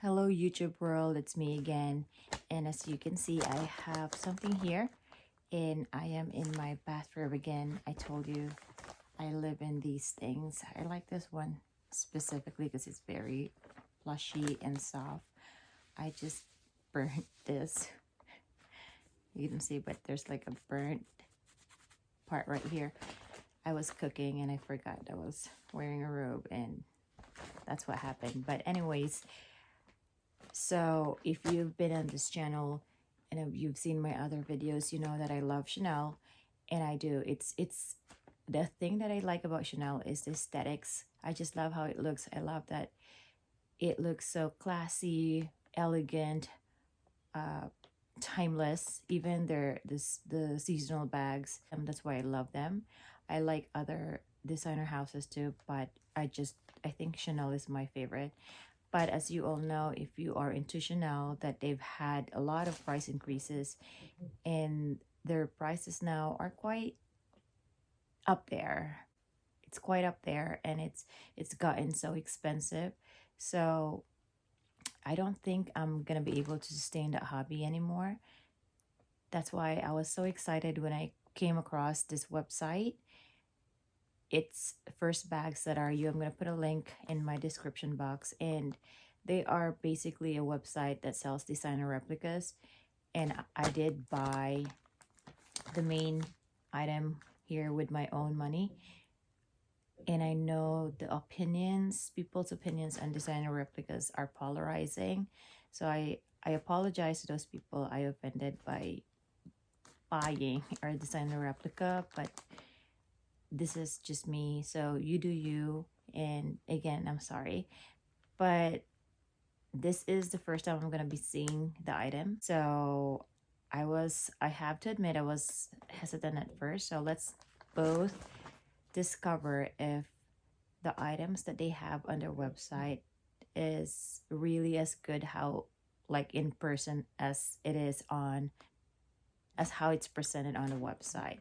Hello YouTube world, it's me again, and as you can see I have something here and I am in my bathrobe again. I told you I live in these things. I like this one specifically because it's very plushy and soft. I just burnt this. You can see, but there's like a burnt part right here. I was cooking and I forgot I was wearing a robe and that's what happened. But anyways, so if you've been on this channel and if you've seen my other videos, you know that I love Chanel, and I do. It's the thing that I like about Chanel is the aesthetics. I just love how it looks. I love that it looks so classy, elegant, timeless. Even the seasonal bags, that's why I love them. I like other designer houses too, but I think Chanel is my favorite. But as you all know, if you are into Chanel, that they've had a lot of price increases and their prices now are quite up there. It's quite up there and it's gotten so expensive. So I don't think I'm gonna be able to sustain that hobby anymore. That's why I was so excited when I came across this website. It's First Bags That Are You. I'm going to put a link in my description box, and they are basically a website that sells designer replicas, and I did buy the main item here with my own money. And I know the people's opinions on designer replicas are polarizing, so I apologize to those people I offended by buying our designer replica, but this is just me, so you do you. And again, I'm sorry, but this is the first time I'm gonna be seeing the item, so I have to admit I was hesitant at first. So let's both discover if the items that they have on their website is really as good how like in person as it is on as how it's presented on the website.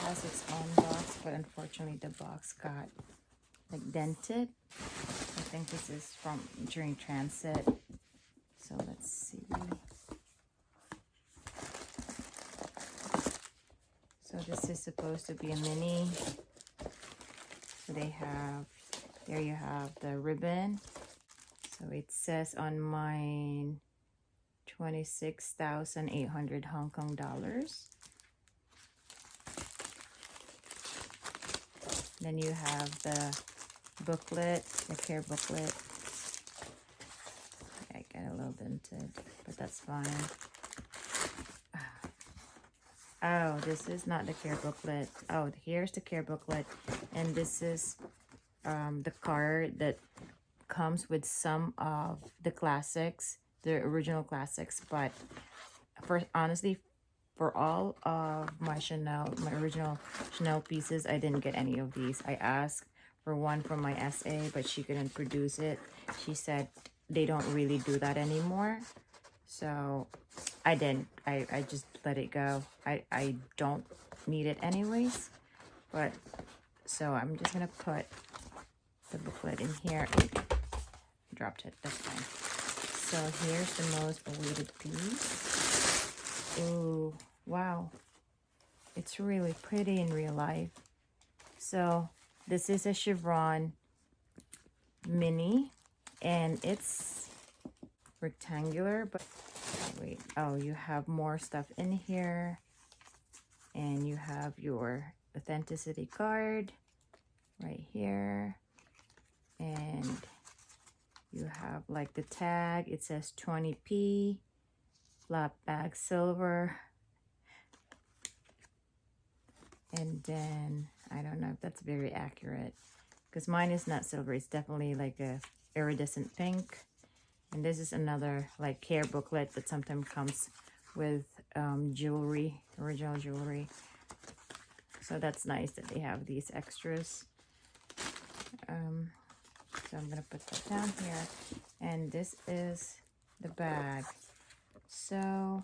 Has its own box, but unfortunately the box got like dented. I think this is from during transit. So let's see. So this is supposed to be a mini. So they have, there you have the ribbon. So it says on mine 26,800 Hong Kong dollars. Then you have the booklet, the care booklet. I got a little dented, but that's fine. Oh, this is not the care booklet. Oh, here's the care booklet. And this is the card that comes with some of the classics, the original classics. But honestly, for all of my original Chanel pieces, I didn't get any of these. I asked for one from my SA, but she couldn't produce it. She said they don't really do that anymore. So I didn't. I just let it go. I don't need it anyways. But so I'm just gonna put the booklet in here. Dropped it. That's fine. So here's the most awaited piece. Ooh. Wow, it's really pretty in real life. So this is a chevron mini and it's rectangular, but wait, oh, you have more stuff in here, and you have your authenticity card right here, and you have like the tag. It says 20p, flat bag silver. And then I don't know if that's very accurate because mine is not silver. It's definitely like a iridescent pink. And this is another like care booklet that sometimes comes with jewelry, original jewelry. So that's nice that they have these extras. So I'm gonna put that down here. And this is the bag. So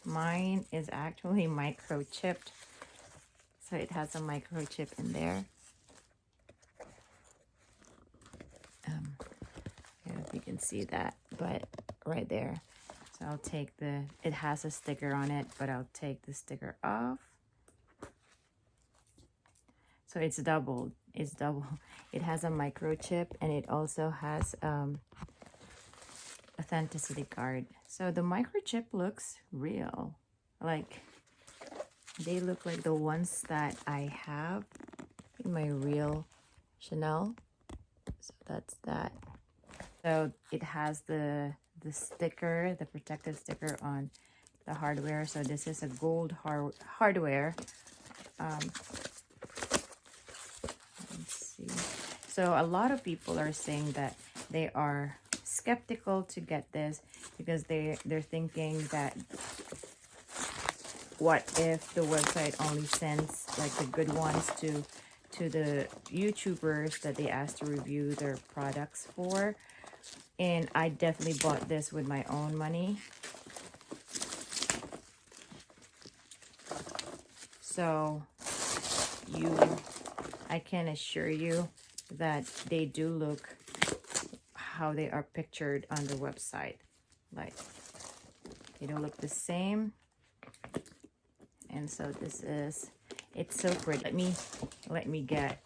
mine is actually microchipped. So it has a microchip in there. I don't know if you can see that, but right there. So I'll take it has a sticker on it, but I'll take the sticker off. So it's double. It's double. It has a microchip and it also has authenticity card. So the microchip looks real. Like they look like the ones that I have in my real Chanel. So that's that. So it has the sticker, the protective sticker on the hardware. So this is a gold hardware. Let's see. So a lot of people are saying that they are skeptical to get this because they're thinking that what if the website only sends like the good ones to the YouTubers that they asked to review their products for. And I definitely bought this with my own money. So I can assure you that they do look how they are pictured on the website. Like they don't look the same. And so this is, it's so pretty. Let me get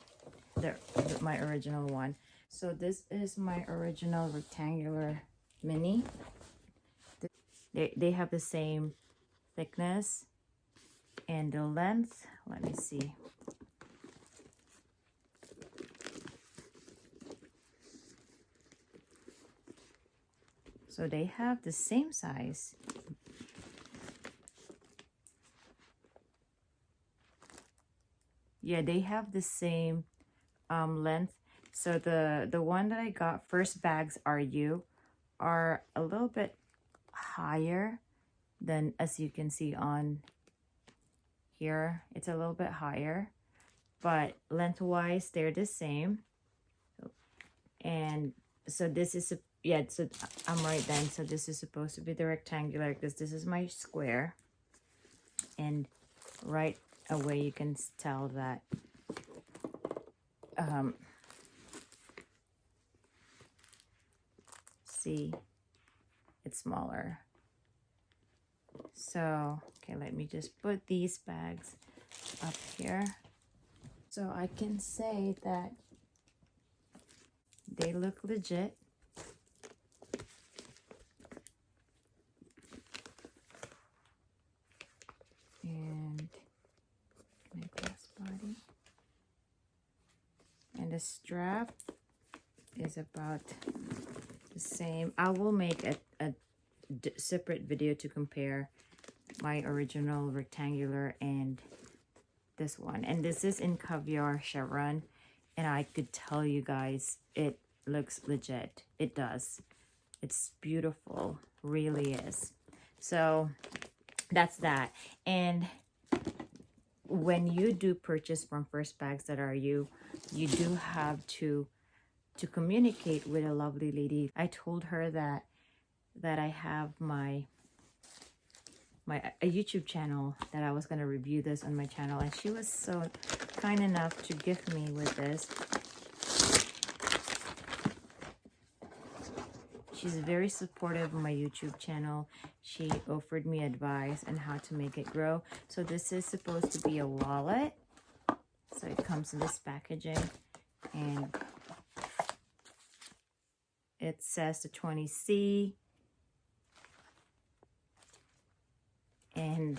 my original one. So this is my original rectangular mini. They have the same thickness and the length. Let me see. So they have the same size. Yeah, they have the same length. So the one that I got, First Bags Are You, are a little bit higher than, as you can see on here. It's a little bit higher, but lengthwise they're the same. And so this is yeah, so I'm right then. So this is supposed to be the rectangular because this is my square. And right away you can tell that see, it's smaller. So okay, let me just put these bags up here so I can say that they look legit. And my glass body, and the strap is about the same. I will make a separate video to compare my original rectangular and this one. And this is in caviar chevron, and I could tell you guys it looks legit. It does. It's beautiful, really is. So that's that. And when you do purchase from First Bags That Are You, you do have to communicate with a lovely lady. I told her that I have a YouTube channel, that I was going to review this on my channel, and she was so kind enough to gift me with this. She's very supportive of my YouTube channel. She offered me advice on how to make it grow. So this is supposed to be a wallet. So it comes in this packaging, and it says the 20C. And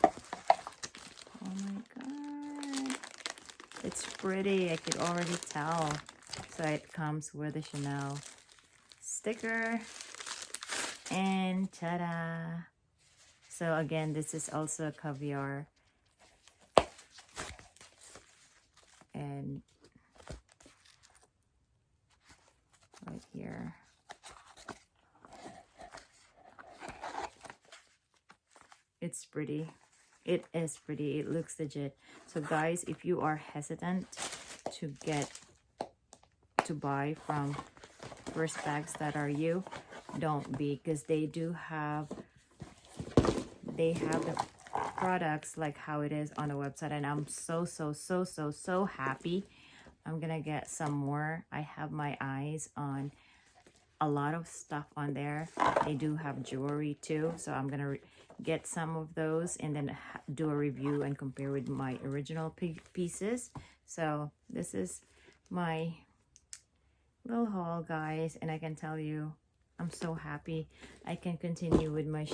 oh my god, it's pretty. I could already tell. So it comes with a Chanel sticker, and ta-da! So again, this is also caviar. And right here. It's pretty. It is pretty. It looks legit. So guys, if you are hesitant to buy from first bags that are you, don't be, because they have the products like how it is on the website, and I'm so happy. I'm gonna get some more. I have my eyes on a lot of stuff on there. They do have jewelry too, so I'm gonna get some of those and then do a review and compare with my original pieces. So this is my little haul, guys, and I can tell you I'm so happy I can continue with my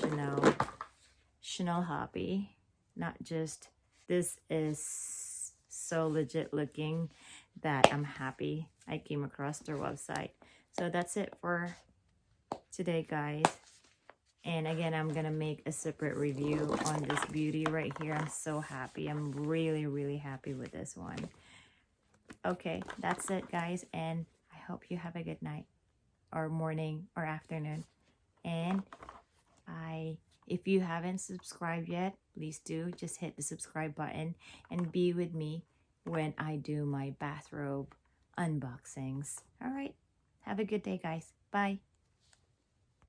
Chanel hobby. Not just, this is so legit looking that I'm happy I came across their website. So that's it for today, guys. And again, I'm gonna make a separate review on this beauty right here. I'm so happy. I'm really happy with this one. Okay, that's it, guys, and I hope you have a good night or morning or afternoon. And if you haven't subscribed yet, please do just hit the subscribe button and be with me when I do my bathrobe unboxings. All right, have a good day, guys. Bye.